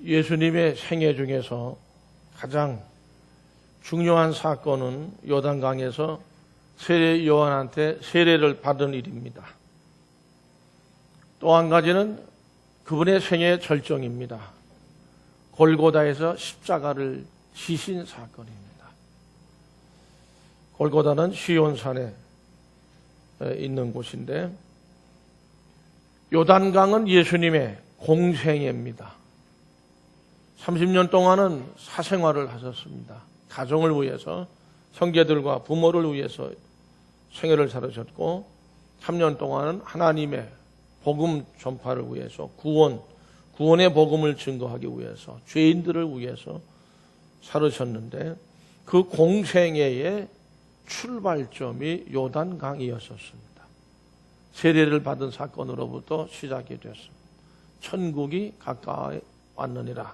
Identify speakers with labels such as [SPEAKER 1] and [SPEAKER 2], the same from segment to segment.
[SPEAKER 1] 예수님의 생애 중에서 가장 중요한 사건은 요단강에서 세례 요한한테 세례를 받은 일입니다. 또 한 가지는 그분의 생애의 절정입니다. 골고다에서 십자가를 지신 사건입니다. 골고다는 시온산에 있는 곳인데 요단강은 예수님의 공생애입니다. 30년 동안은 사생활을 하셨습니다. 가정을 위해서, 형제들과 부모를 위해서 생애를 살으셨고 3년 동안은 하나님의 복음 전파를 위해서 구원의 복음을 증거하기 위해서 죄인들을 위해서 살으셨는데 그 공생애의 출발점이 요단강이었었습니다. 세례를 받은 사건으로부터 시작이 됐습니다. 천국이 가까이 왔느니라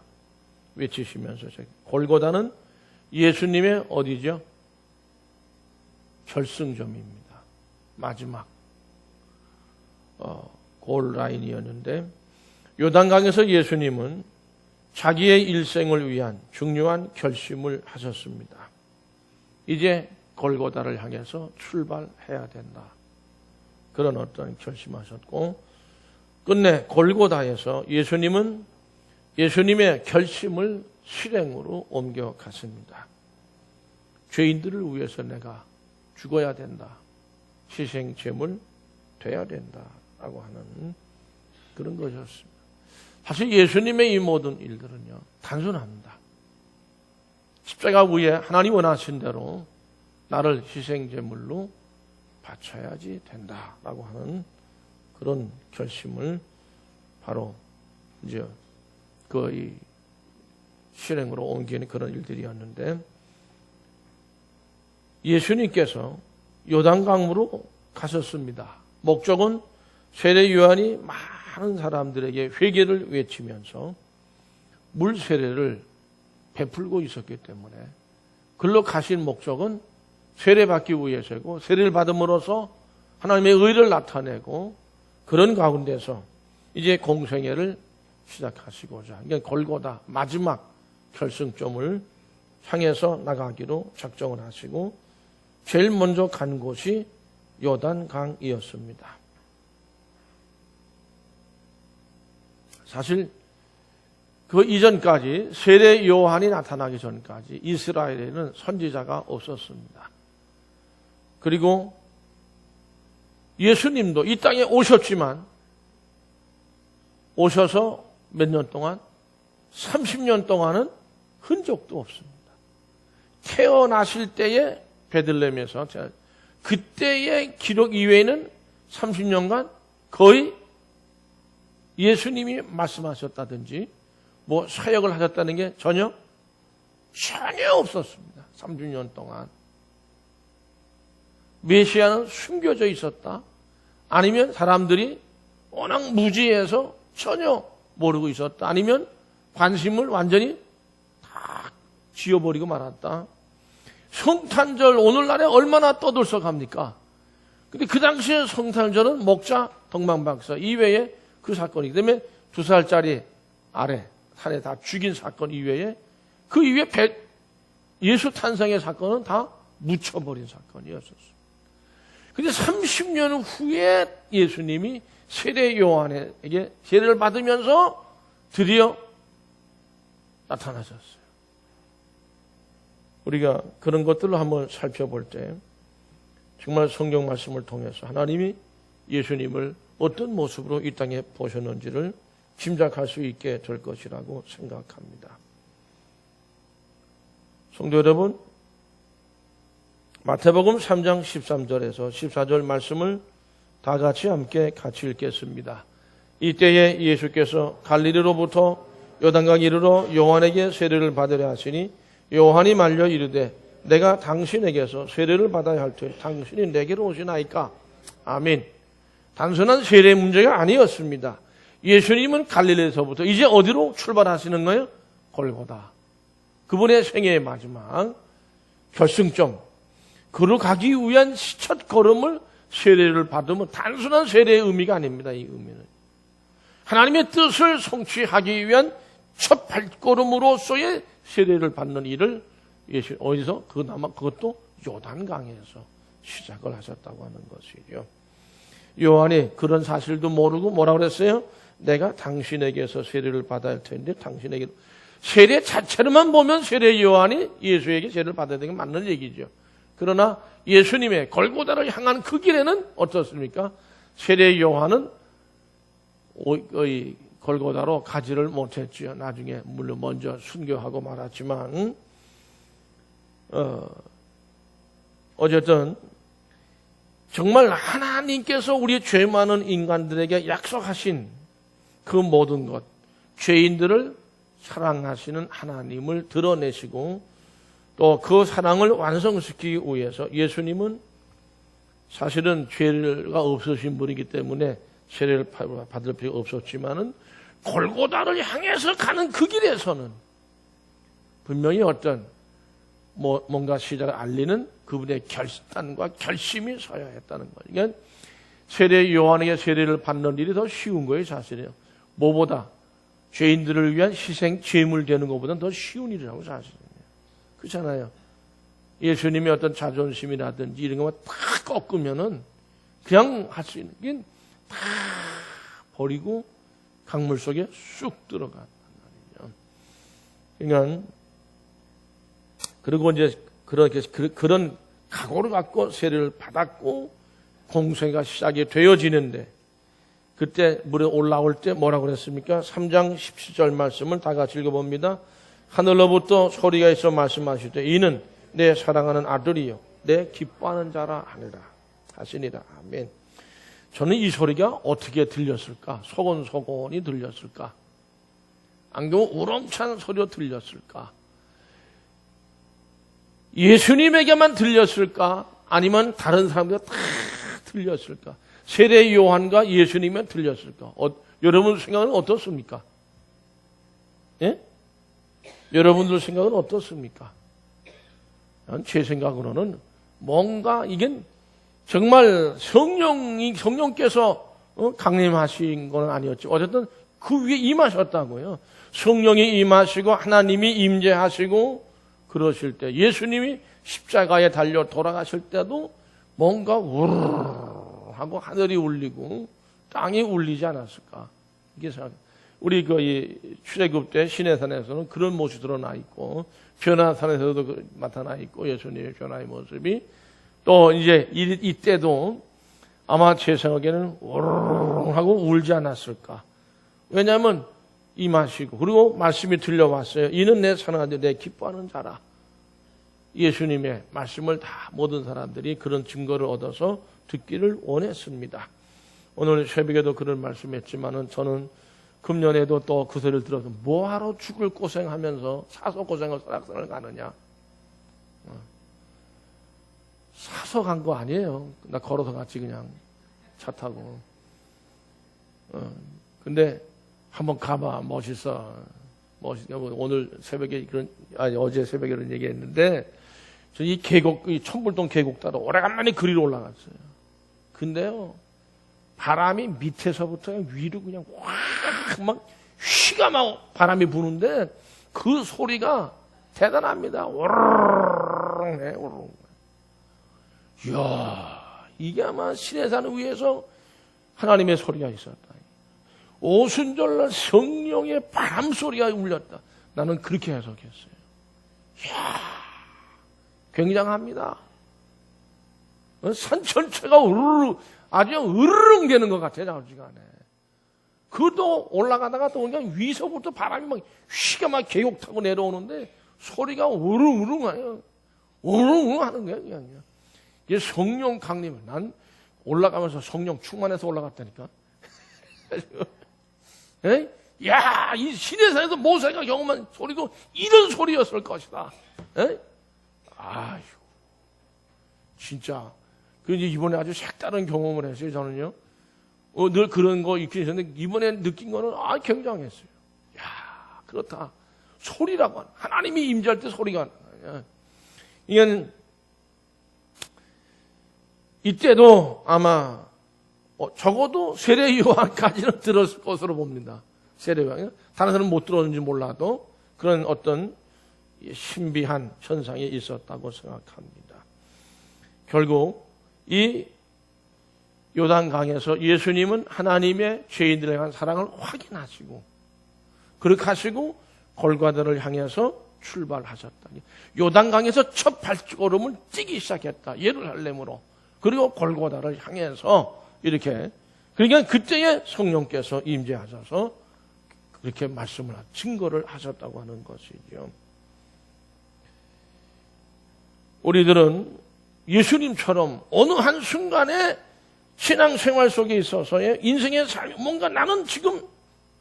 [SPEAKER 1] 외치시면서 골고다는 예수님의 어디죠? 결승점입니다. 마지막 골라인이었는데 요단강에서 예수님은 자기의 일생을 위한 중요한 결심을 하셨습니다. 이제 골고다를 향해서 출발해야 된다. 그런 어떤 결심하셨고 끝내 골고다에서 예수님은 예수님의 결심을 실행으로 옮겨갔습니다. 죄인들을 위해서 내가 죽어야 된다. 희생제물 돼야 된다라고 하는 그런 것이었습니다. 사실 예수님의 이 모든 일들은요 단순합니다. 십자가 위에 하나님 원하신 대로 나를 희생제물로 바쳐야지 된다라고 하는 그런 결심을 바로 이제 그 실행으로 옮기는 그런 일들이었는데 예수님께서 요단강으로 가셨습니다. 목적은 세례 요한이 많은 사람들에게 회개를 외치면서 물 세례를 베풀고 있었기 때문에 글로 가신 목적은 세례받기 위해서고 세례를 받음으로써 하나님의 의를 나타내고 그런 가운데서 이제 공생애를 시작하시고자 그러니까 골고다 마지막 결승점을 향해서 나가기로 작정을 하시고 제일 먼저 간 곳이 요단강이었습니다. 사실 그 이전까지 세례 요한이 나타나기 전까지 이스라엘에는 선지자가 없었습니다. 그리고 예수님도 이 땅에 오셨지만 오셔서 몇 년 동안 30년 동안은 흔적도 없습니다. 태어나실 때에 베들레헴에서 그때의 기록 이외에는 30년간 거의 예수님이 말씀하셨다든지 뭐 사역을 하셨다는 게 전혀 없었습니다. 30년 동안. 메시아는 숨겨져 있었다. 아니면 사람들이 워낙 무지해서 전혀 모르고 있었다. 아니면 관심을 완전히 다 지워버리고 말았다. 성탄절 오늘날에 얼마나 떠들썩합니까? 근데 그 당시에 성탄절은 목자, 동방박사 이외에 그 사건이기 때문에 2살짜리 아래 산에 다 죽인 사건 이외에 그 이외에 예수 탄생의 사건은 다 묻혀버린 사건이었었어요. 근데 30년 후에 예수님이 세례 요한에게 세례를 받으면서 드디어 나타나셨어요. 우리가 그런 것들을 한번 살펴볼 때 정말 성경 말씀을 통해서 하나님이 예수님을 어떤 모습으로 이 땅에 보셨는지를 짐작할 수 있게 될 것이라고 생각합니다. 성도 여러분, 마태복음 3장 13절에서 14절 말씀을 다 같이 함께 같이 읽겠습니다. 이때에 예수께서 갈릴리로부터 요단강 이르러 요한에게 세례를 받으려 하시니 요한이 말려 이르되 내가 당신에게서 세례를 받아야 할 터니 당신이 내게로 오시나이까. 아멘. 단순한 세례 문제가 아니었습니다. 예수님은 갈릴리에서부터 이제 어디로 출발하시는 거예요? 골고다. 그분의 생애의 마지막 결승점. 그로 가기 위한 첫 걸음을 세례를 받으면 단순한 세례의 의미가 아닙니다. 이 의미는 하나님의 뜻을 성취하기 위한 첫 발걸음으로서의 세례를 받는 일을 예수 어디서 그것도 요단강에서 시작을 하셨다고 하는 것이죠. 요한이 그런 사실도 모르고 뭐라고 그랬어요? 내가 당신에게서 세례를 받아야 할 텐데 당신에게 세례 자체로만 보면 세례 요한이 예수에게 세례를 받아야 되는 게 맞는 얘기죠. 그러나 예수님의 골고다를 향한 그 길에는 어떻습니까? 세례 요한은 골고다로 가지를 못했지요. 나중에 물론 먼저 순교하고 말았지만 어쨌든 정말 하나님께서 우리 죄 많은 인간들에게 약속하신 그 모든 것, 죄인들을 사랑하시는 하나님을 드러내시고 또 그 사랑을 완성시키기 위해서 예수님은 사실은 죄가 없으신 분이기 때문에 세례를 받을 필요가 없었지만은 골고다를 향해서 가는 그 길에서는 분명히 어떤 뭔가 시작을 알리는 그분의 결단과 결심이 서야 했다는 거예요. 그러니까 세례 요한에게 세례를 받는 일이 더 쉬운 거예요, 사실이요. 뭐보다 죄인들을 위한 희생 제물 되는 것보다는 더 쉬운 일이라고 사실이에요. 그렇잖아요. 예수님의 어떤 자존심이라든지 이런 것만 다 꺾으면은 그냥 할 수 있는 게 다 버리고 강물 속에 쑥 들어간단 말이죠. 그러니까 그리고 이제 그런 각오를 갖고 세례를 받았고 공생애가 시작이 되어지는데 그때 물에 올라올 때 뭐라고 그랬습니까? 3장 17절 말씀을 다 같이 읽어봅니다. 하늘로부터 소리가 있어 말씀하시되 이는 내 사랑하는 아들이요 내 기뻐하는 자라 하시니라. 아멘. 저는 이 소리가 어떻게 들렸을까? 소곤소곤이 들렸을까? 안경 우렁찬 소리로 들렸을까? 예수님에게만 들렸을까? 아니면 다른 사람들 다 들렸을까? 세례 요한과 예수님만 들렸을까? 여러분 생각은 어떻습니까? 예? 여러분들 생각은 어떻습니까? 제 생각으로는 뭔가 이게 정말 성령께서 강림하신 건 아니었지. 어쨌든 그 위에 임하셨다고요. 성령이 임하시고 하나님이 임재하시고 그러실 때 예수님이 십자가에 달려 돌아가실 때도 뭔가 우르르 하고 하늘이 울리고 땅이 울리지 않았을까. 이게 우리 출애굽 때 시내산에서는 그런 모습이 드러나 있고 변화산에서도 나타나 있고 예수님의 변화의 모습이 또 이제 이때도 아마 제 생각에는 우르르 하고 울지 않았을까. 왜냐하면 임하시고 그리고 말씀이 들려왔어요. 이는 내 사랑하는 내 기뻐하는 자라. 예수님의 말씀을 다 모든 사람들이 그런 증거를 얻어서 듣기를 원했습니다. 오늘 새벽에도 그런 말씀했지만은 저는 금년에도 또 그 소리를 들어서 뭐하러 죽을 고생하면서 사서 고생을 설악산을 가느냐. 사서 간 거 아니에요. 나 걸어서 갔지 그냥 차 타고. 근데 한번 가봐. 멋있어. 오늘 새벽에 어제 새벽에 그런 얘기했는데 저 이 계곡, 이 천불동 계곡 따라 오래간만에 그리로 올라갔어요. 근데요 바람이 밑에서부터 위로 그냥 막 휘가 막 바람이 부는데 그 소리가 대단합니다. 오르르 오르르. 이야, 이게 아마 시내산 위에서 하나님의 소리가 있었다. 오순절날 성령의 바람 소리가 울렸다. 나는 그렇게 해석했어요. 이야, 굉장합니다. 산 전체가 우르르 아주 으르릉 되는 것 같아요, 좌우지간에. 그도 올라가다가 또 그냥 위서부터 바람이 막 휘가 막 계곡 타고 내려오는데 소리가 우릉우릉해요. 우릉우릉 하는 거예요, 그냥. 이게 성령 강림. 난 올라가면서 성령 충만해서 올라갔다니까. 에? 야, 이 시내산에서 모세가 경험한 소리도 이런 소리였을 것이다. 에? 아휴, 진짜. 그 이번에 아주 색다른 경험을 했어요, 저는요. 늘 그런 거 있긴 있었는데, 이번에 느낀 거는, 굉장했어요. 야, 그렇다. 소리라고 하는. 하나님이 임재할 때 소리가 나요. 이건, 이때도 아마, 적어도 세례 요한까지는 들었을 것으로 봅니다. 세례가 다른 사람은 못 들었는지 몰라도 그런 어떤 신비한 현상이 있었다고 생각합니다. 결국 이 요단강에서 예수님은 하나님의 죄인들에 대한 사랑을 확인하시고 그렇게 하시고 골고다를 향해서 출발하셨다. 요단강에서 첫 발걸음을 뛰기 시작했다. 예루살렘으로. 그리고 골고다를 향해서 이렇게 그러니까 그때에 성령께서 임재하셔서 그렇게 말씀을 증거를 하셨다고 하는 것이죠. 우리들은 예수님처럼 어느 한순간에 신앙생활 속에 있어서의 인생의 삶, 뭔가 나는 지금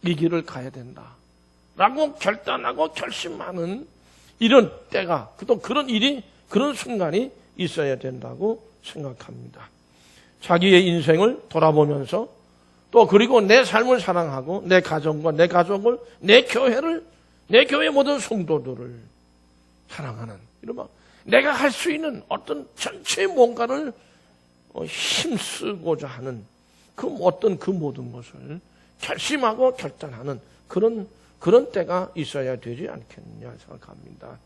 [SPEAKER 1] 이 길을 가야 된다 라고 결단하고 결심하는 이런 때가 또 그런 일이 그런 순간이 있어야 된다고 생각합니다. 자기의 인생을 돌아보면서 또 그리고 내 삶을 사랑하고 내 가정과 내 가족을 내 교회를 내 교회 모든 성도들을 사랑하는 이런 내가 할 수 있는 어떤 전체 뭔가를 힘쓰고자 하는 그 어떤 그 모든 것을 결심하고 결단하는 그런 때가 있어야 되지 않겠느냐 생각합니다.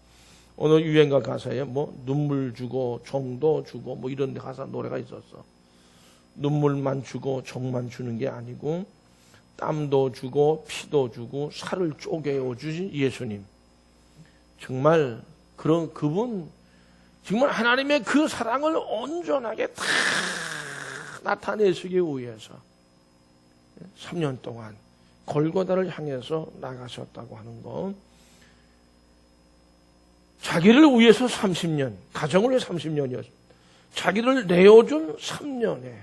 [SPEAKER 1] 오늘 유행가 가사에 눈물 주고 정도 주고 이런 가사 노래가 있었어. 눈물만 주고 정만 주는 게 아니고 땀도 주고 피도 주고 살을 쪼개어 주신 예수님. 정말 그런 그분 정말 하나님의 그 사랑을 온전하게 다 나타내시기 위해서 3년 동안 골고다를 향해서 나가셨다고 하는 것. 자기를 위해서 30년, 가정을 위해 30년이었습니다. 자기를 내어준 3년의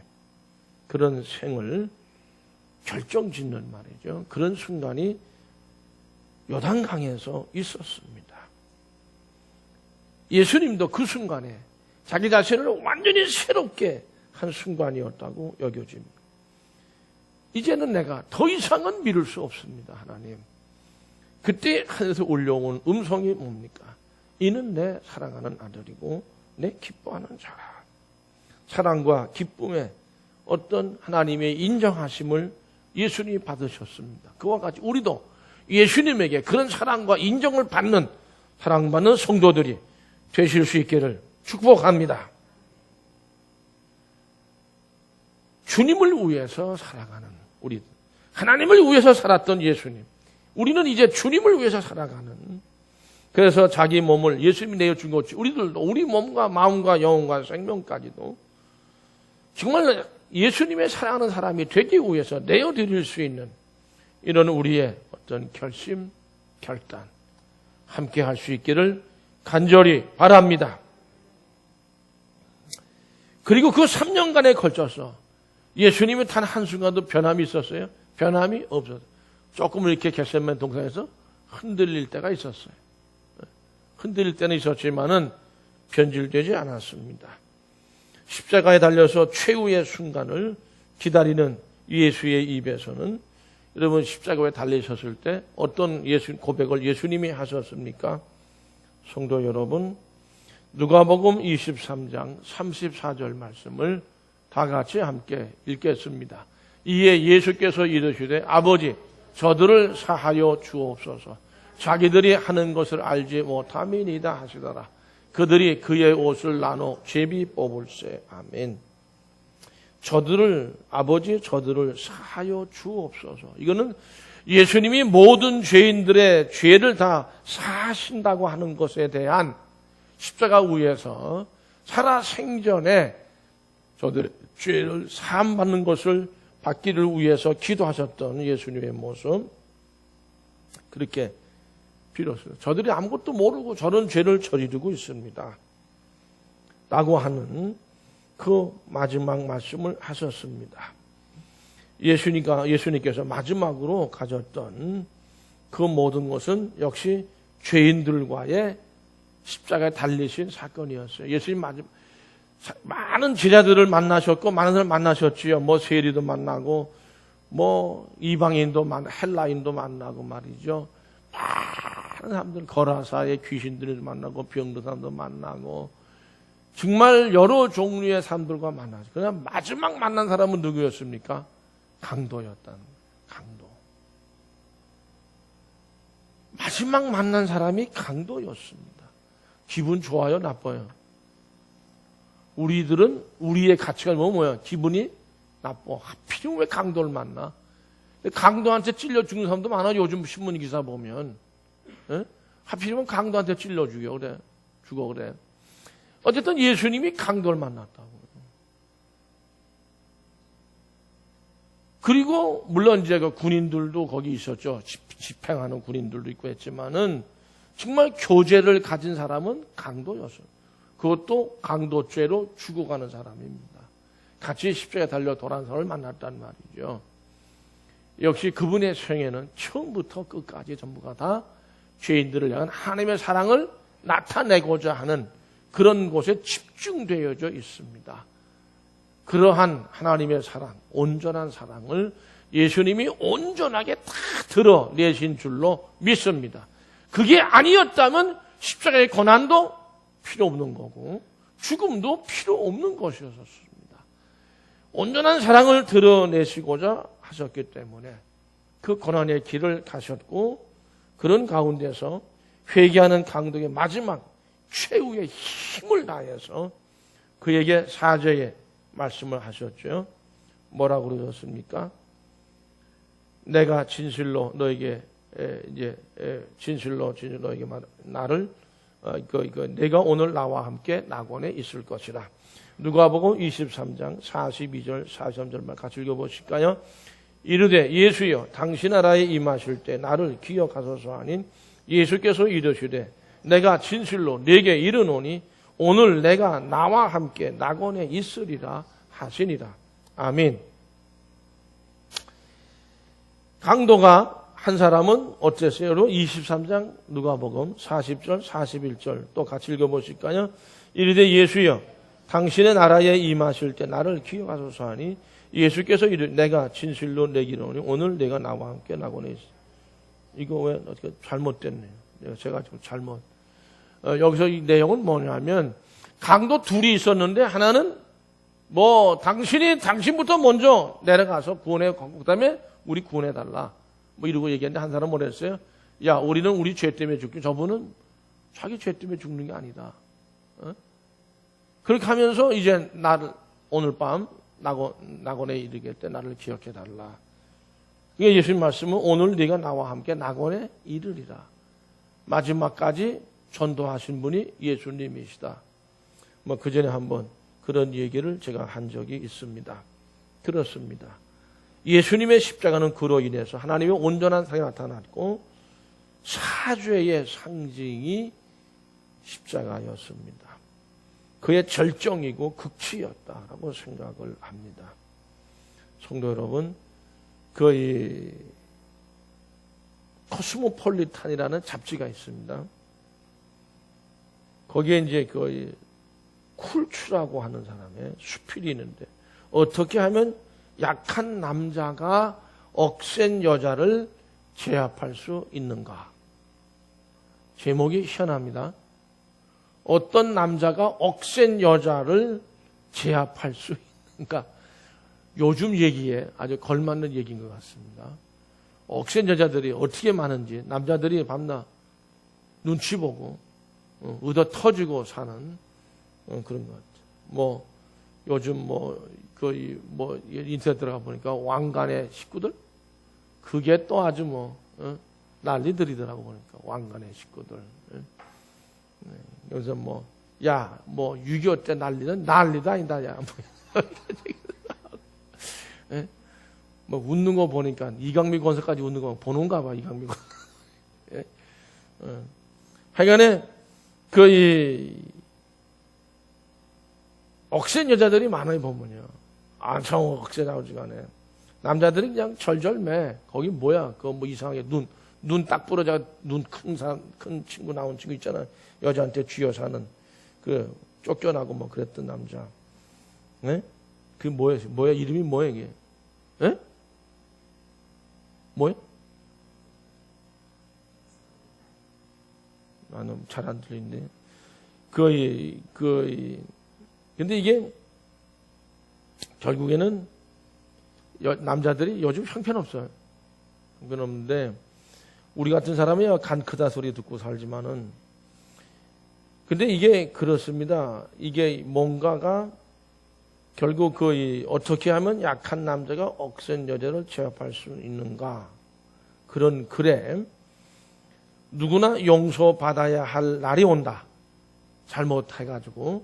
[SPEAKER 1] 그런 생을 결정짓는 말이죠. 그런 순간이 요단강에서 있었습니다. 예수님도 그 순간에 자기 자신을 완전히 새롭게 한 순간이었다고 여겨집니다. 이제는 내가 더 이상은 미룰 수 없습니다. 하나님. 그때 하늘에서 올려온 음성이 뭡니까? 이는 내 사랑하는 아들이고 내 기뻐하는 자라. 사랑과 기쁨의 어떤 하나님의 인정하심을 예수님이 받으셨습니다. 그와 같이 우리도 예수님에게 그런 사랑과 인정을 받는 사랑받는 성도들이 되실 수 있기를 축복합니다. 주님을 위해서 살아가는 우리, 하나님을 위해서 살았던 예수님. 우리는 이제 주님을 위해서 살아가는, 그래서 자기 몸을 예수님이 내어준 것이 우리들도 우리 몸과 마음과 영혼과 생명까지도 정말 예수님의 사랑하는 사람이 되기 위해서 내어드릴 수 있는 이런 우리의 어떤 결심, 결단 함께 할 수 있기를 간절히 바랍니다. 그리고 그 3년간에 걸쳐서 예수님이 단 한순간도 변함이 있었어요? 변함이 없었어요. 조금 이렇게 겟세마네 동산에서 흔들릴 때가 있었어요. 흔들릴 때는 있었지만은 변질되지 않았습니다. 십자가에 달려서 최후의 순간을 기다리는 예수의 입에서는 여러분 십자가에 달리셨을 때 어떤 고백을 예수님이 하셨습니까? 성도 여러분, 누가복음 23장 34절 말씀을 다 같이 함께 읽겠습니다. 이에 예수께서 이르시되 아버지 저들을 사하여 주옵소서. 자기들이 하는 것을 알지 못함이니이다 하시더라. 그들이 그의 옷을 나눠 제비 뽑을세. 아멘. 아버지 저들을 사하여 주옵소서. 이거는 예수님이 모든 죄인들의 죄를 다 사하신다고 하는 것에 대한 십자가 위에서 살아 생전에 저들의 죄를 사함받는 것을 받기를 위해서 기도하셨던 예수님의 모습, 그렇게 빌었어요. 저들이 아무것도 모르고 저런 죄를 저지르고 있습니다. 라고 하는 그 마지막 말씀을 하셨습니다. 예수님께서 마지막으로 가졌던 그 모든 것은 역시 죄인들과의 십자가에 달리신 사건이었어요. 예수님 많은 제자들을 만나셨고 많은 사람을 만나셨지요. 세리도 만나고 이방인도 만나고 헬라인도 만나고 말이죠. 많은 사람들, 거라사의 귀신들을 만나고 병든 사람도 만나고 정말 여러 종류의 사람들과 만나죠. 그러나 마지막 만난 사람은 누구였습니까? 강도였다는 강도. 마지막 만난 사람이 강도였습니다. 기분 좋아요, 나빠요? 우리들은 우리의 가치관이 뭐야? 기분이 나빠. 하필이면 왜 강도를 만나? 강도한테 찔려 죽는 사람도 많아. 요즘 신문 기사 보면. 에? 하필이면 강도한테 찔려 죽어 그래. 어쨌든 예수님이 강도를 만났다고. 그리고 물론 이제 그 군인들도 거기 있었죠. 집행하는 군인들도 있고 했지만은 정말 교제를 가진 사람은 강도였어요. 그것도 강도죄로 죽어가는 사람입니다. 같이 십자가에 달려 돌아온 사람을 만났단 말이죠. 역시 그분의 생애는 처음부터 끝까지 전부가 다 죄인들을 향한 하나님의 사랑을 나타내고자 하는 그런 곳에 집중되어져 있습니다. 그러한 하나님의 사랑, 온전한 사랑을 예수님이 온전하게 다 드러내신 줄로 믿습니다. 그게 아니었다면 십자가의 고난도 필요 없는 거고 죽음도 필요 없는 것이었습니다. 온전한 사랑을 드러내시고자 하셨기 때문에 그 고난의 길을 가셨고 그런 가운데서 회개하는 강도의 마지막 최후의 힘을 다해서 그에게 사죄의 말씀을 하셨죠. 뭐라고 그러셨습니까? 내가 진실로 너에게 진실로 너에게 나를 내가 오늘 나와 함께 낙원에 있을 것이라. 누가복음 23장 42절 43절만 같이 읽어보실까요? 이르되 예수여 당신 나라에 임하실 때 나를 기억하소서 하니 예수께서 이르시되 내가 진실로 네게 이르노니 오늘 내가 나와 함께 낙원에 있으리라 하시니라. 아멘. 강도가 한 사람은 어땠어요? 23장 누가복음 40절 41절 또 같이 읽어보실까요? 이르되 예수여 당신의 나라에 임하실 때 나를 기억하소서 하니 예수께서 이르되 내가 진실로 내게 이르노니 오늘 내가 나와 함께 낙원에 있으리라. 이거 왜 어떻게 잘못됐네요. 제가 좀 잘못. 여기서 이 내용은 뭐냐면 강도 둘이 있었는데 하나는 당신부터 먼저 내려가서 구원해, 그 다음에 우리 구원해달라. 이러고 얘기했는데 한 사람은 뭐랬어요? 야, 우리는 우리 죄 때문에 죽지. 저분은 자기 죄 때문에 죽는 게 아니다. 그렇게 하면서 이제 나를 오늘 밤 낙원에 이르게 할 때 나를 기억해달라. 이게 예수님 말씀은 오늘 네가 나와 함께 낙원에 이르리라. 마지막까지 전도하신 분이 예수님이시다. 그 전에 한번 그런 얘기를 제가 한 적이 있습니다. 들었습니다. 예수님의 십자가는 그로 인해서 하나님의 온전한 사랑이 나타났고 사죄의 상징이 십자가였습니다. 그의 절정이고 극치였다라고 생각을 합니다. 성도 여러분, 그 코스모폴리탄이라는 잡지가 있습니다. 거기에 이제 그 쿨츠라고 하는 사람의 수필이 있는데 어떻게 하면 약한 남자가 억센 여자를 제압할 수 있는가? 제목이 희한합니다. 어떤 남자가 억센 여자를 제압할 수 있는가? 요즘 얘기에 아주 걸맞는 얘기인 것 같습니다. 억센 여자들이 어떻게 많은지 남자들이 밤낮 눈치 보고 얻어 터지고 사는 그런 것 같아요. 요즘 인터넷 들어가 보니까 왕관의 식구들? 그게 또 아주 난리들이더라고 보니까 왕관의 식구들. 여기서 6.25 때 난리는 난리도 아니다, 야. 웃는 거 보니까 이강민 권사까지 웃는 거 보는가 봐, 이강민 권사. 하여간에 억센 여자들이 많아요, 보면요. 참 억세 나오지가 않네. 남자들이 그냥 절절매. 거기 뭐야? 그거 이상하게 눈 딱 부러져, 눈 큰 친구 나온 친구 있잖아. 여자한테 쥐어 사는, 쫓겨나고 그랬던 남자. 네? 그 뭐야? 이름이 뭐야, 이게? 예? 뭐야? 나는 잘 안 들리는데. 근데 이게, 결국에는, 남자들이 요즘 형편없어요. 형편없는데, 우리 같은 사람이야 간 크다 소리 듣고 살지만은, 근데 이게 그렇습니다. 이게 뭔가가 결국 어떻게 하면 약한 남자가 억센 여자를 제압할 수 있는가, 그런 글에 누구나 용서받아야 할 날이 온다. 잘못해가지고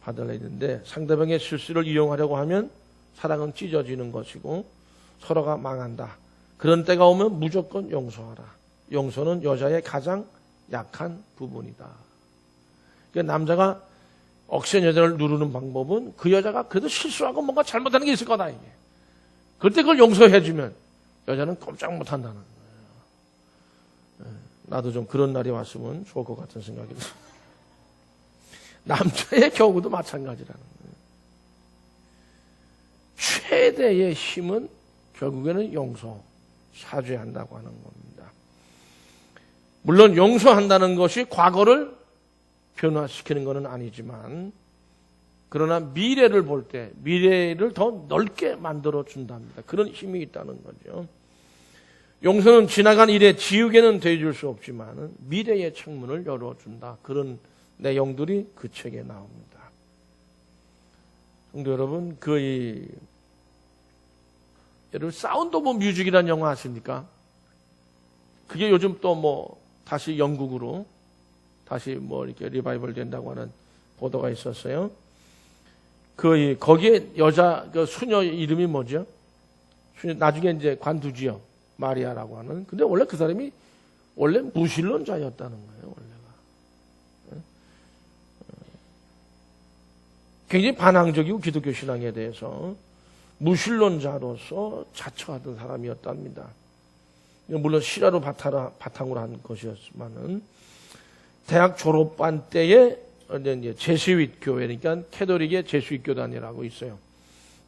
[SPEAKER 1] 받아야 되는데 상대방의 실수를 이용하려고 하면 사랑은 찢어지는 것이고 서로가 망한다. 그런 때가 오면 무조건 용서하라. 용서는 여자의 가장 약한 부분이다. 그러니까 남자가 억센 여자를 누르는 방법은 그 여자가 그래도 실수하고 뭔가 잘못하는 게 있을 거다. 이게. 그때 그걸 용서해주면 여자는 꼼짝 못한다는 거예요. 나도 좀 그런 날이 왔으면 좋을 것 같은 생각이 들어요. 남자의 경우도 마찬가지라는 거예요. 최대의 힘은 결국에는 용서, 사죄한다고 하는 겁니다. 물론 용서한다는 것이 과거를 변화시키는 것은 아니지만, 그러나 미래를 볼 때 미래를 더 넓게 만들어 준답니다. 그런 힘이 있다는 거죠. 용서는 지나간 일의 지우개는 되어줄 수 없지만 미래의 창문을 열어준다. 그런 내용들이 그 책에 나옵니다. 성도 여러분, 여러분 사운드 오브 뮤직이라는 영화 아십니까? 그게 요즘 또 다시 영국으로 다시 이렇게 리바이벌 된다고 하는 보도가 있었어요. 거기에 여자 수녀 이름이 뭐죠? 나중에 이제 관두지요. 마리아라고 하는. 근데 원래 그 사람이 원래 무신론자였다는 거예요. 원래가. 굉장히 반항적이고 기독교 신앙에 대해서 무신론자로서 자처하던 사람이었답니다. 물론 실화로 바탕으로 한 것이었지만은 대학 졸업반 때에 이제 제수잇 교회, 그러니까 캐톨릭의 제수잇 교단이라고 있어요.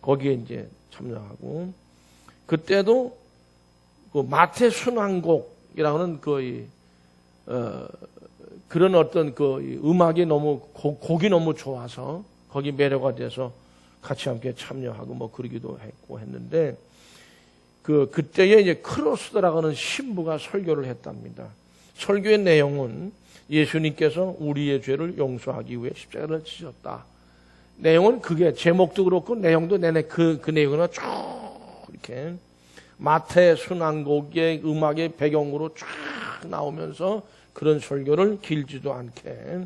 [SPEAKER 1] 거기에 이제 참여하고, 그때도 마태 순환곡이라고 하는 그런 어떤 음악이 너무 곡이 너무 좋아서 거기 매료가 돼서 같이 함께 참여하고 그러기도 했고 했는데, 그때에 이제 크로스더라고 하는 신부가 설교를 했답니다. 설교의 내용은 예수님께서 우리의 죄를 용서하기 위해 십자가를 지셨다. 내용은 그게 제목도 그렇고 내용도 내내 그 내용으로 쭉 이렇게 마태 순환곡의 음악의 배경으로 쫙 나오면서 그런 설교를 길지도 않게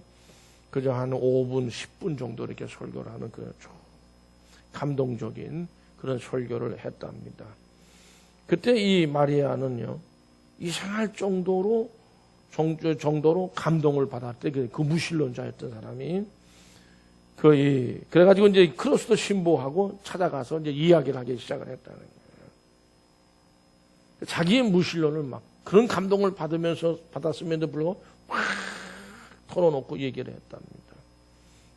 [SPEAKER 1] 그저 한 5분, 10분 정도 이렇게 설교를 하는 감동적인 그런 설교를 했답니다. 그때 이 마리아는요, 이상할 정도로 감동을 받았대. 그 무신론자였던 사람이. 그래가지고 이제 크로스도 신부하고 찾아가서 이제 이야기를 하기 시작을 했다는 거예요. 자기의 무신론을 그런 감동을 받았음에도 불구하고 막 털어놓고 얘기를 했답니다.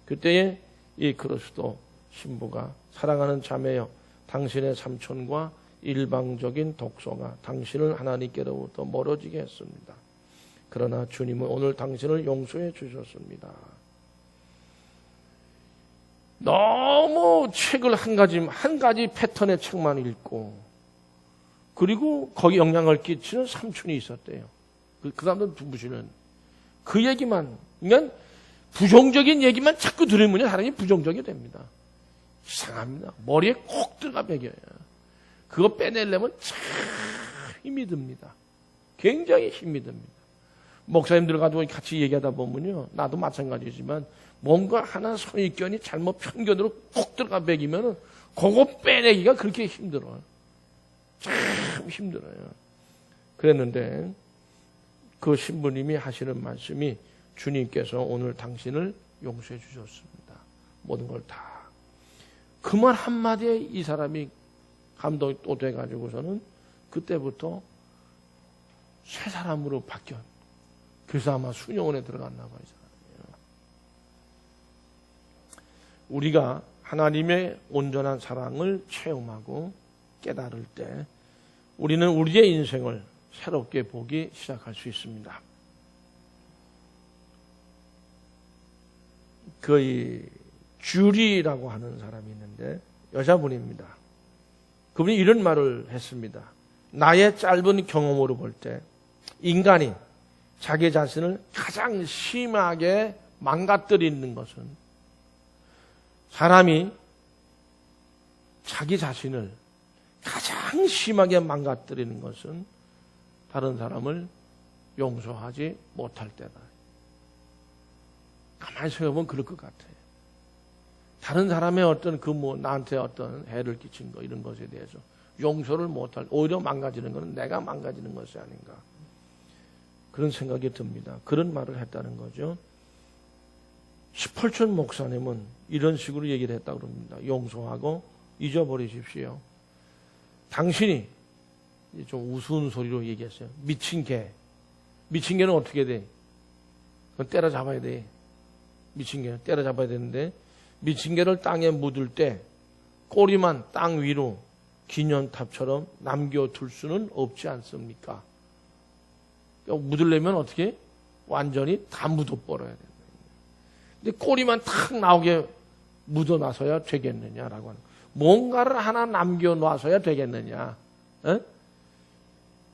[SPEAKER 1] 그때에 이 크로스도 신부가 사랑하는 자매여, 당신의 삼촌과 일방적인 독소가 당신을 하나님께로부터 멀어지게 했습니다. 그러나 주님은 오늘 당신을 용서해 주셨습니다. 너무 책을 한 가지 패턴의 책만 읽고, 그리고 거기 영향을 끼치는 삼촌이 있었대요. 그 사람들 부부시는 그 얘기만, 그러니까 부정적인 얘기만 자꾸 들으면 사람이 부정적이 됩니다. 이상합니다. 머리에 콕 들어가 배겨요. 그거 빼내려면 참 힘이 듭니다. 굉장히 힘이 듭니다. 목사님들 가지고 같이 얘기하다 보면요, 나도 마찬가지지만 뭔가 하나 선입견이 잘못 편견으로 콕 들어가 배기면은 그거 빼내기가 그렇게 힘들어요. 참 힘들어요. 그랬는데 그 신부님이 하시는 말씀이, 주님께서 오늘 당신을 용서해 주셨습니다. 모든 걸 다. 그 말 한마디에 이 사람이 감동이 또 돼가지고서는 그때부터 새 사람으로 바뀌었. 그래서 아마 수녀원에 들어갔나 봐요. 우리가 하나님의 온전한 사랑을 체험하고 깨달을 때 우리는 우리의 인생을 새롭게 보기 시작할 수 있습니다. 주리라고 하는 사람이 있는데 여자분입니다. 그분이 이런 말을 했습니다. 나의 짧은 경험으로 볼 때 인간이 자기 자신을 가장 심하게 망가뜨리는 것은 사람이 자기 자신을 가장 심하게 망가뜨리는 것은 다른 사람을 용서하지 못할 때다. 가만히 생각해보면 그럴 것 같아요. 다른 사람의 어떤 나한테 어떤 해를 끼친 거 이런 것에 대해서 용서를 못할, 오히려 망가지는 것은 내가 망가지는 것이 아닌가. 그런 생각이 듭니다. 그런 말을 했다는 거죠. 18촌 목사님은 이런 식으로 얘기를 했다고 그럽니다. 용서하고 잊어버리십시오. 당신이 좀 우스운 소리로 얘기했어요. 미친 개. 미친 개는 어떻게 돼? 그건 때려잡아야 돼. 미친 개는 때려잡아야 되는데 미친 개를 땅에 묻을 때 꼬리만 땅 위로 기념탑처럼 남겨둘 수는 없지 않습니까? 묻으려면 어떻게? 완전히 다 묻어버려야 된다. 근데 꼬리만 탁 나오게 묻어놔서야 되겠느냐라고 하는 거예요. 뭔가를 하나 남겨놔서야 되겠느냐. 에?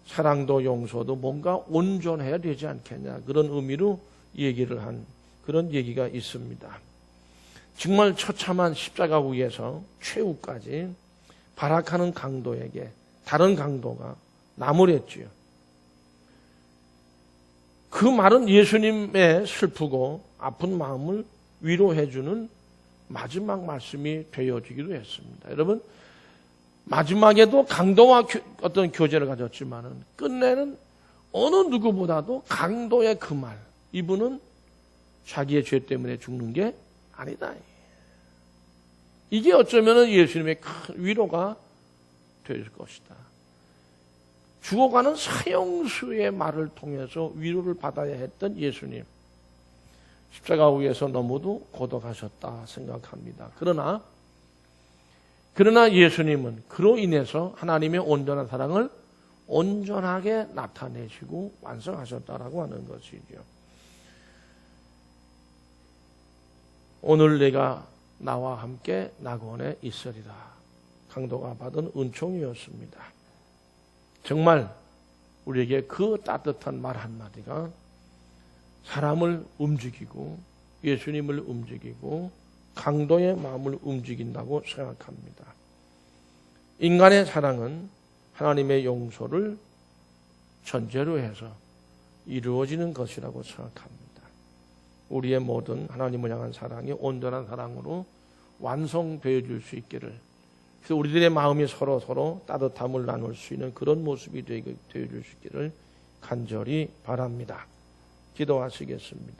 [SPEAKER 1] 사랑도 용서도 뭔가 온전해야 되지 않겠냐. 그런 의미로 얘기를 한 그런 얘기가 있습니다. 정말 처참한 십자가 위에서 최후까지 발악하는 강도에게 다른 강도가 나무랬지요. 그 말은 예수님의 슬프고 아픈 마음을 위로해주는 마지막 말씀이 되어지기도 했습니다. 여러분, 마지막에도 강도와 어떤 교제를 가졌지만은 끝내는 어느 누구보다도 강도의 그 말, 이분은 자기의 죄 때문에 죽는 게 아니다. 이게 어쩌면 예수님의 큰 위로가 될 것이다. 죽어가는 사형수의 말을 통해서 위로를 받아야 했던 예수님. 십자가 위에서 너무도 고독하셨다 생각합니다. 그러나 예수님은 그로 인해서 하나님의 온전한 사랑을 온전하게 나타내시고 완성하셨다라고 하는 것이죠. 오늘 내가 나와 함께 낙원에 있으리라. 강도가 받은 은총이었습니다. 정말 우리에게 그 따뜻한 말 한마디가 사람을 움직이고 예수님을 움직이고 강도의 마음을 움직인다고 생각합니다. 인간의 사랑은 하나님의 용서를 전제로 해서 이루어지는 것이라고 생각합니다. 우리의 모든 하나님을 향한 사랑이 온전한 사랑으로 완성되어 줄 수 있기를, 그래서 우리들의 마음이 서로 따뜻함을 나눌 수 있는 그런 모습이 되어 줄 수 있기를 간절히 바랍니다. 기도하시겠습니다.